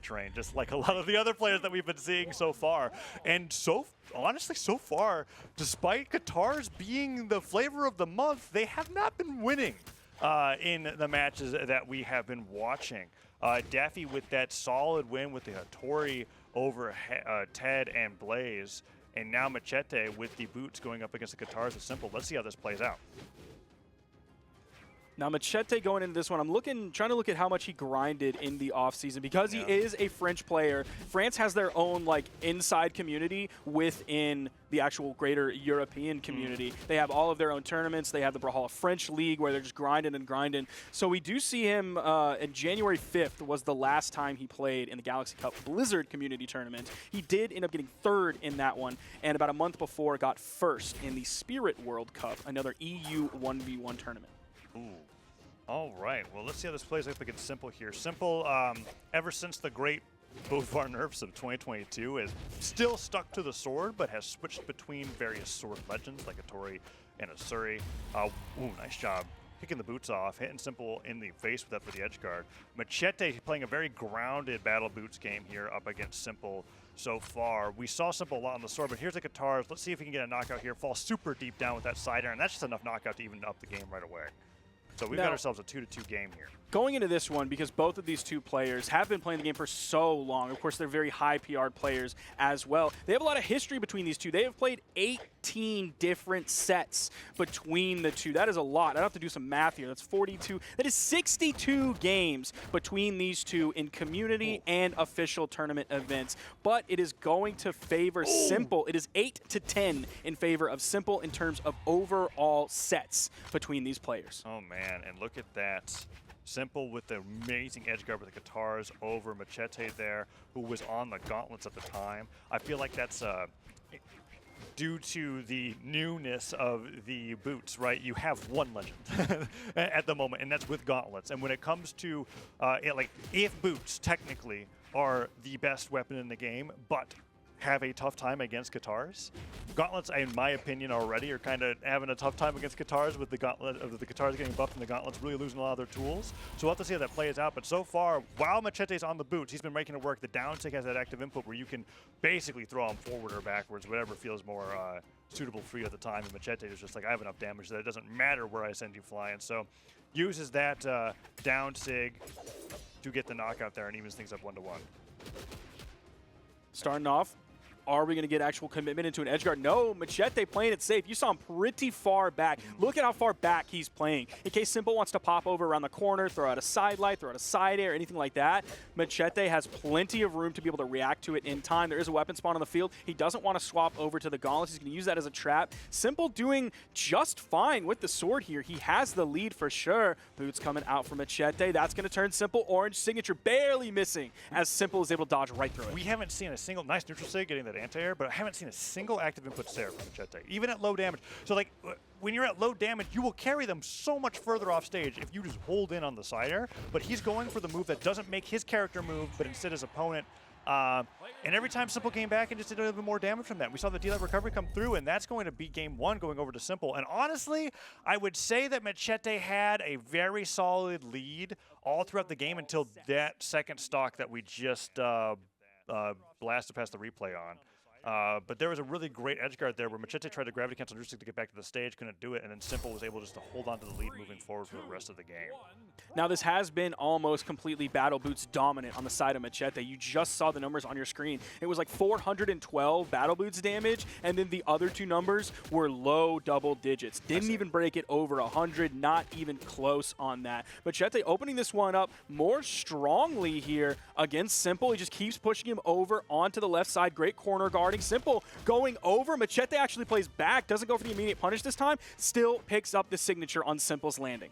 train, just like a lot of the other players that we've been seeing so far. And honestly, so far, despite Qatar's being the flavor of the month, they have not been winning in the matches that we have been watching. Daffy with that solid win with the Hattori over Ted and Blaze, and now Machete with the boots going up against the Qatars with simpLe. Let's see how this plays out. Now Machete going into this one, I'm trying to look at how much he grinded in the offseason because he is a French player. France has their own like inside community within the actual greater European community. They have all of their own tournaments. They have the Brawlhalla French League where they're just grinding and grinding. So we do see him in January 5th was the last time he played in the Galaxy Cup Blizzard Community Tournament. He did end up getting 3rd in that one, and about a month before got 1st in the Spirit World Cup, another EU 1v1 tournament. Ooh. All right. Well, let's see how this plays up against simpLe here. simpLe, ever since the great Bovar nerfs of 2022, is still stuck to the sword, but has switched between various sword legends like Hattori and Asuri. Ooh, nice job. Kicking the boots off, hitting simpLe in the face with that for the edge guard. Machete playing a very grounded battle boots game here up against simpLe so far. We saw simpLe a lot on the sword, but here's the Qatars. Let's see if we can get a knockout here. Fall super deep down with that side air, and that's just enough knockout to even up the game right away. So we've got ourselves a 2-2 game here. Going into this one, because both of these two players have been playing the game for so long, of course they're very high PR players as well. They have a lot of history between these two. They have played 18 different sets between the two. That is a lot. I have to do some math here. That's 42. That is 62 games between these two in community and official tournament events. But it is going to favor simpLe. It is 8-10 in favor of simpLe in terms of overall sets between these players. Oh man, and look at that. simpLe with the amazing edge guard with the Qatars over Machete there, who was on the gauntlets at the time. I feel like that's due to the newness of the boots, right? You have one legend at the moment, and that's with gauntlets. And when it comes to, like, if boots technically are the best weapon in the game, but have a tough time against Qatars. Gauntlets, in my opinion, already are kind of having a tough time against Qatars with the gauntlet of the Qatars getting buffed and the gauntlets really losing a lot of their tools. So we'll have to see how that plays out. But so far, while Machete's on the boots, he's been making it work. The down tick has that active input where you can basically throw him forward or backwards, whatever feels more suitable for you at the time. And Machete is just like, I have enough damage that it doesn't matter where I send you flying. So uses that down sig to get the knockout there and evens things up 1-1. Starting off, are we going to get actual commitment into an edgeguard? No, Machete playing it safe. You saw him pretty far back. Look at how far back he's playing. In case simpLe wants to pop over around the corner, throw out a side light, throw out a side air, anything like that, Machete has plenty of room to be able to react to it in time. There is a weapon spawn on the field. He doesn't want to swap over to the gauntlets. He's going to use that as a trap. simpLe doing just fine with the sword here. He has the lead for sure. Boots coming out for Machete. That's going to turn simpLe orange signature, barely missing as simpLe is able to dodge right through it. We haven't seen a single, nice neutral sig getting that anti-air, but I haven't seen a single active input stare from Machete, even at low damage. So like, when you're at low damage, you will carry them so much further off stage if you just hold in on the side air, but he's going for the move that doesn't make his character move, but instead his opponent. And every time simpLe came back and just did a little bit more damage from that. We saw the D-Light recovery come through, and that's going to be game 1 going over to simpLe. And honestly, I would say that Machete had a very solid lead all throughout the game until that second stock that we just blasted past the replay on. But there was a really great edge guard there where Machete tried to gravity cancel neutral stick to get back to the stage, couldn't do it, and then simpLe was able just to hold on to the lead moving forward for the rest of the game. Now this has been almost completely battle boots dominant on the side of Machete. You just saw the numbers on your screen. It was like 412 battle boots damage, and then the other two numbers were low double digits. Didn't even break it over 100, not even close on that. Machete opening this one up more strongly here against simpLe. He just keeps pushing him over onto the left side. Great corner guarding. simpLe going over. Machete actually plays back, doesn't go for the immediate punish this time, still picks up the signature on simpLe's landing.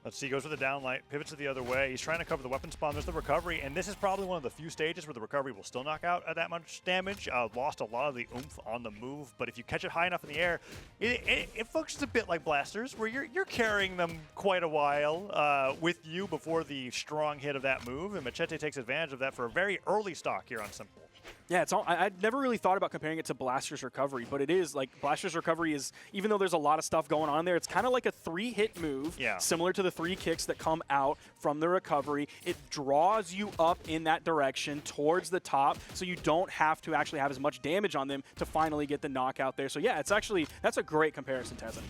Let's see, goes for the downlight, pivots it the other way. He's trying to cover the weapon spawn. There's the recovery, and this is probably one of the few stages where the recovery will still knock out at that much damage. Lost a lot of the oomph on the move, but if you catch it high enough in the air, it functions a bit like blasters, where you're carrying them quite a while with you before the strong hit of that move, and Machete takes advantage of that for a very early stock here on simpLe. Yeah, it's all. I'd never really thought about comparing it to Blaster's Recovery, but it is like Blaster's Recovery is, even though there's a lot of stuff going on there, it's kind of like a 3-hit move, similar to the 3 kicks that come out from the recovery. It draws you up in that direction towards the top, so you don't have to actually have as much damage on them to finally get the knockout there. So yeah, it's actually, that's a great comparison, Tezza.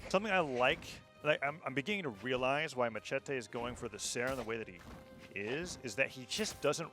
Something I like I'm beginning to realize why Machete is going for the Sarah in the way that he is that he just doesn't.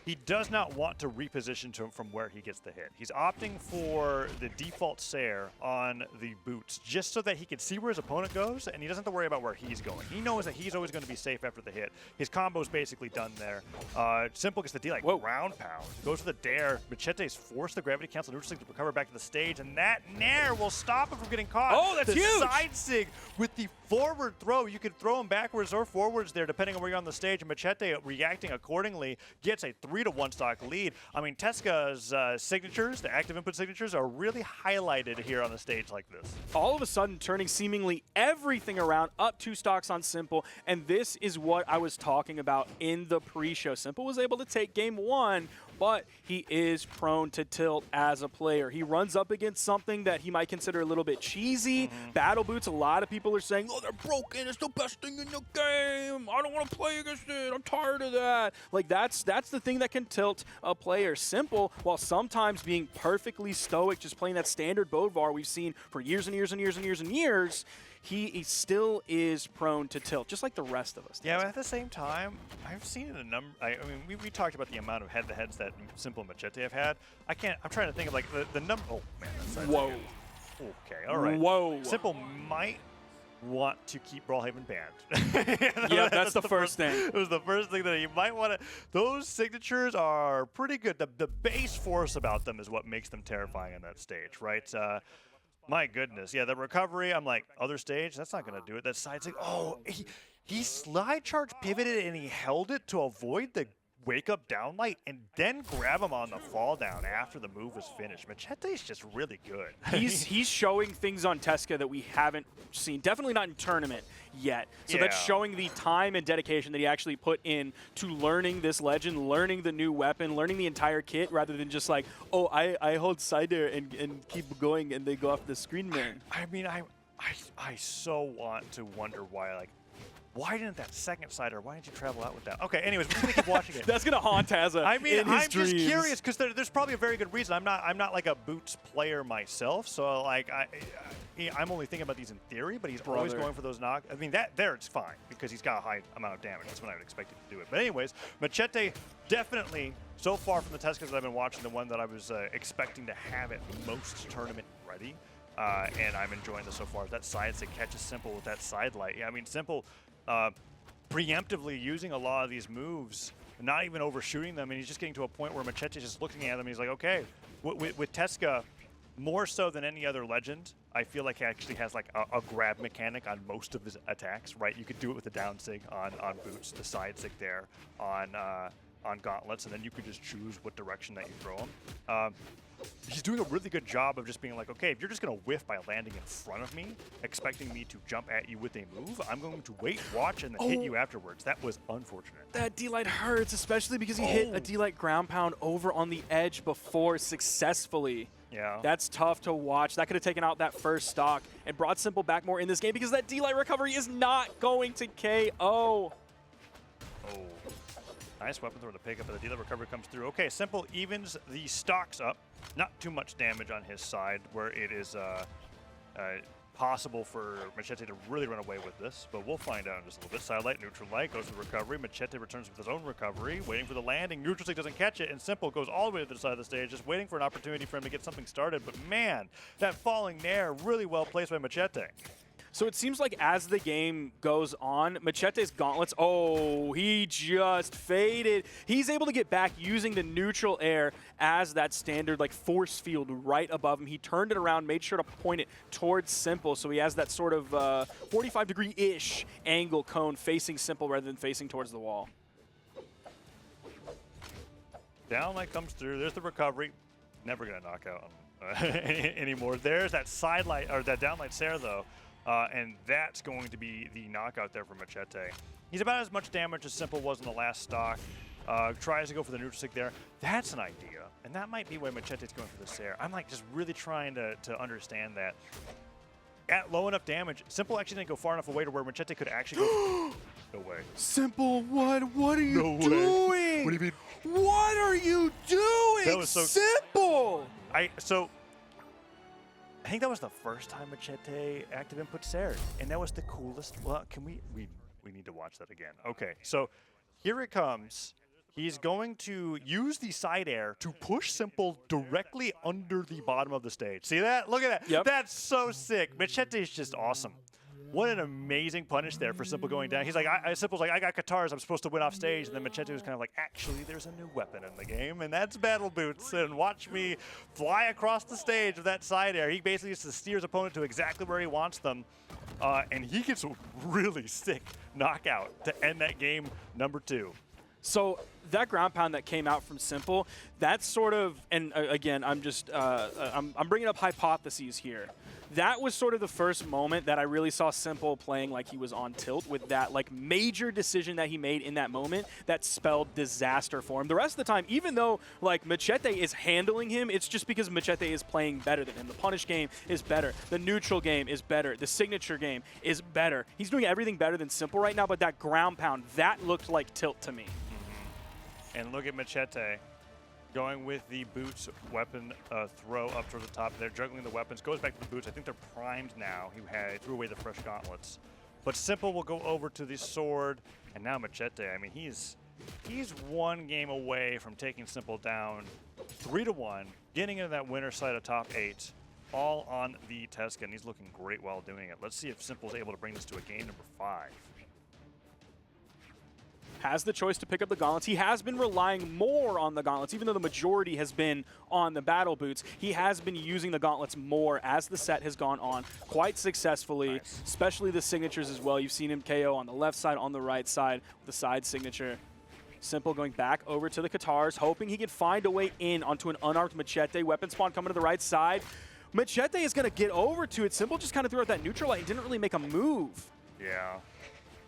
He does not want to reposition to him from where he gets the hit. He's opting for the default Sair on the boots just so that he can see where his opponent goes and he doesn't have to worry about where he's going. He knows that he's always going to be safe after the hit. His combo's basically done there. simpLe gets the D like ground pound. Goes for the dare. Machete's forced the gravity cancel neutral sig to recover back to the stage, and that nair will stop him from getting caught. Oh, that's huge! The side sig with the forward throw. You can throw him backwards or forwards there depending on where you're on the stage, and Machete reacting accordingly gets a 3-to-1 stock lead. I mean, Teska's signatures, the active input signatures, are really highlighted here on a stage like this. All of a sudden turning seemingly everything around, up 2 stocks on simpLe, and this is what I was talking about in the pre-show. simpLe was able to take game 1, but he is prone to tilt as a player. He runs up against something that he might consider a little bit cheesy. Battle boots, a lot of people are saying, oh, they're broken, it's the best thing in the game, I don't want to play against it, I'm tired of that. Like, that's the thing that can tilt a player. simpLe, while sometimes being perfectly stoic, just playing that standard Bodvar we've seen for years and years and years and years and years, he still is prone to tilt, just like the rest of us. Yeah, but at the same time, I've seen a number. I mean, we talked about the amount of head-to-heads that simpLe and Machete have had. I'm trying to think of like the number. Oh man, that's whoa. Okay, all right. Whoa. simpLe might want to keep Brawlhalla banned. Yeah, that's the first thing. It was the first thing that you might want to. Those signatures are pretty good. The base force about them is what makes them terrifying on that stage, right? My goodness. Yeah, the recovery, I'm like, other stage, that's not going to do it. That side sig, oh, he slide charge pivoted and he held it to avoid the wake up downlight and then grab him on the fall down after the move was finished. Machete's just really good. He's showing things on Teska that we haven't seen, definitely not in tournament yet. So that's showing the time and dedication that he actually put in to learning this legend, learning the new weapon, learning the entire kit, rather than just like, oh, I hold side air and keep going and they go off the screen, man. I mean, I so want to wonder why, like, why didn't that second sider? Why didn't you travel out with that? Okay, anyways, we're gonna keep watching it. That's gonna haunt Tazza. I mean, I'm dreams. just curious because there's probably a very good reason. I'm not like a boots player myself, so like I'm only thinking about these in theory. But he's always going for those knock. I mean, that there it's fine because he's got a high amount of damage. That's when I would expect him to do it. But anyways, Machete definitely so far from the Teskas that I've been watching, the one that I was expecting to have it most tournament ready. And I'm enjoying this so far. That side sig catches simpLe with that side light. Yeah, I mean, simpLe preemptively using a lot of these moves, not even overshooting them, and he's just getting to a point where Machete's just looking at them and he's like, okay, with Teska, more so than any other legend, I feel like he actually has like a grab mechanic on most of his attacks, right? You could do it with the down sig on boots, the side sig there on gauntlets, and then you could just choose what direction that you throw them. He's doing a really good job of just being like, okay, if you're just going to whiff by landing in front of me, expecting me to jump at you with a move, I'm going to wait, watch, and then hit you afterwards. That was unfortunate. That D-Light hurts, especially because he hit a D-Light ground pound over on the edge before successfully. Yeah. That's tough to watch. That could have taken out that first stock and brought simpLe back more in this game because that D-Light recovery is not going to KO. Oh. Nice weapon throw to pick up, but the D-Light recovery comes through. Okay, simpLe evens the stocks up. Not too much damage on his side, where it is possible for Machete to really run away with this, but we'll find out in just a little bit. Side light, neutral light, goes to the recovery. Machete returns with his own recovery, waiting for the landing. Neutral stick doesn't catch it, and simpLe goes all the way to the side of the stage, just waiting for an opportunity for him to get something started. But man, that falling nair, really well placed by Machete. So it seems like as the game goes on, Machete's gauntlets, oh, he just faded. He's able to get back using the neutral air as that standard like force field right above him. He turned it around, made sure to point it towards simpLe, so he has that sort of 45-degree-ish angle cone facing simpLe rather than facing towards the wall. Downlight comes through. There's the recovery. Never going to knock out anymore. There's that side light, or that downlight Sair, though. And that's going to be the knockout there for Machete. He's about as much damage as simpLe was in the last stock. Tries to go for the neutral stick there. That's an idea, and that might be why Machete's going for the Sair. I'm like just really trying to understand that. At low enough damage, simple actually didn't go far enough away to where Machete could actually go. No way. simple, what are you No way. doing? What do you mean? What are you doing? That was so simple. I think that was the first time Machete active input Sair, and that was the coolest. Well, can we need to watch that again. Okay, so here it comes. He's going to use the side air to push simple directly under the bottom of the stage. See that? Look at that. Yep. That's so sick. Machete is just awesome. What an amazing punish there for Simple going down. He's like, Simple's like, I got guitars, I'm supposed to win off stage. And then Machete was kind of like, actually, there's a new weapon in the game, and that's battle boots. And watch me fly across the stage with that side air. He basically just steers opponent to exactly where he wants them. And he gets a really sick knockout to end that game number 2. So that ground pound that came out from simple, that's sort of, and again, I'm just, I'm bringing up hypotheses here. That was sort of the first moment that I really saw simple playing like he was on tilt with that like major decision that he made in that moment that spelled disaster for him. The rest of the time, even though like Machete is handling him, it's just because Machete is playing better than him. The punish game is better. The neutral game is better. The signature game is better. He's doing everything better than simple right now, but that ground pound, that looked like tilt to me. And look at Machete going with the boots weapon throw up towards the top. They're juggling the weapons. Goes back to the boots. I think they're primed now. He threw away the fresh gauntlets. But Simple will go over to the sword. And now Machete, I mean, he's one game away from taking Simple down 3-1, getting into that winner's side of top 8, all on the Tesca. He's looking great while doing it. Let's see if Simple's able to bring this to a game number 5. Has the choice to pick up the gauntlets. He has been relying more on the gauntlets, even though the majority has been on the battle boots. He has been using the gauntlets more as the set has gone on quite successfully, Nice. especially the signatures as well. You've seen him KO on the left side, on the right side, with the side signature. Simple going back over to the Katars, hoping he can find a way in onto an unarmed Machete. Weapon spawn coming to the right side. Machete is going to get over to it. Simple just kind of threw out that neutral light and didn't really make a move. Yeah.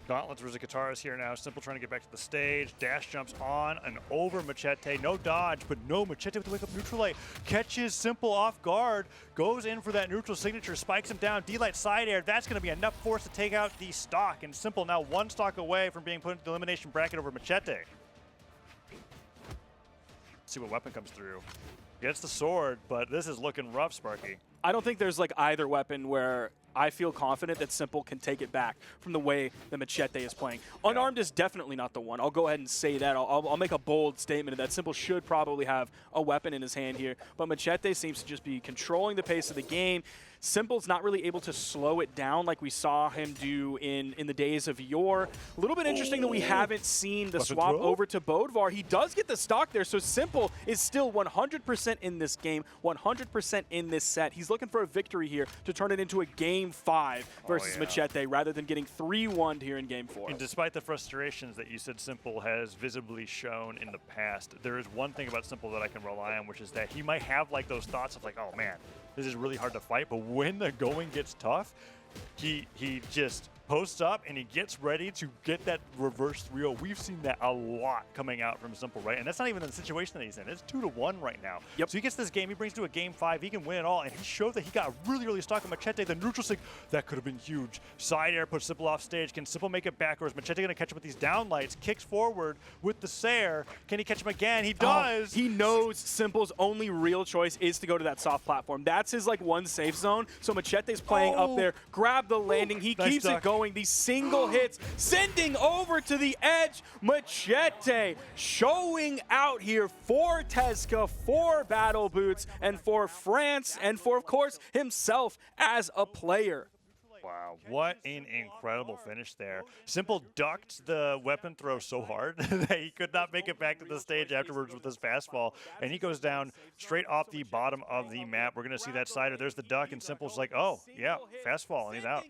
Gauntlets versus Katars here now. Simple trying to get back to the stage. Dash jumps on and over Machete. No dodge, but no Machete with the wake up neutral light. Catches Simple off guard. Goes in for that neutral signature. Spikes him down. D-light side air. That's going to be enough force to take out the stock. And Simple now 1 stock away from being put into the elimination bracket over Machete. See what weapon comes through. Gets the sword, but this is looking rough, Sparky. I don't think there's like either weapon where I feel confident that Simple can take it back from the way that Machete is playing. Unarmed is definitely not the one. I'll go ahead and say that. I'll make a bold statement of that. Simple should probably have a weapon in his hand here, but Machete seems to just be controlling the pace of the game. Simple's not really able to slow it down like we saw him do in the days of yore. A little bit interesting that we haven't seen the swap over to Bodvar. He does get the stock there, so Simple is still 100% in this game, 100% in this set. He's looking for a victory here to turn it into a Game 5 versus Machete rather than getting 3-1'd here in Game 4. And despite the frustrations that you said Simple has visibly shown in the past, there is one thing about Simple that I can rely on, which is that he might have like those thoughts of like, oh man, this is really hard to fight, but when the going gets tough, he just posts up and he gets ready to get that reverse 3-0. We've seen that a lot coming out from Simple, right? And that's not even the situation that he's in. It's 2-1 right now. Yep. So he gets this game, he brings to a Game 5, he can win it all, and he showed that he got really, really stuck on Machete. The neutral stick, that could have been huge. Side air puts Simple off stage. Can Simple make it back, or is Machete gonna catch him with these down lights? Kicks forward with the Sair. Can he catch him again? He does! He knows Simple's only real choice is to go to that soft platform. That's his like one safe zone. So Machete's playing up there, grab the landing. He Nice keeps duck. it going. These single hits, sending over to the edge. Machete showing out here for Tesca, for Battle Boots, and for France, and for, of course, himself as a player. Wow, what an incredible finish there. Simple ducked the weapon throw so hard that he could not make it back to the stage afterwards with his fastball, and he goes down straight off the bottom of the map. We're going to see that sider. There's the duck, and Simple's like, oh, yeah, fastball, and he's out.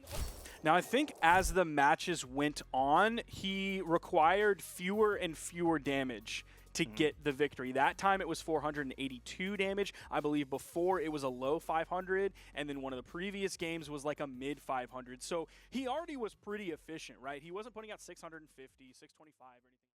Now, I think as the matches went on, he required fewer and fewer damage to get the victory. That time it was 482 damage. I believe before it was a low 500, and then one of the previous games was like a mid 500. So he already was pretty efficient, right? He wasn't putting out 650, 625 or anything.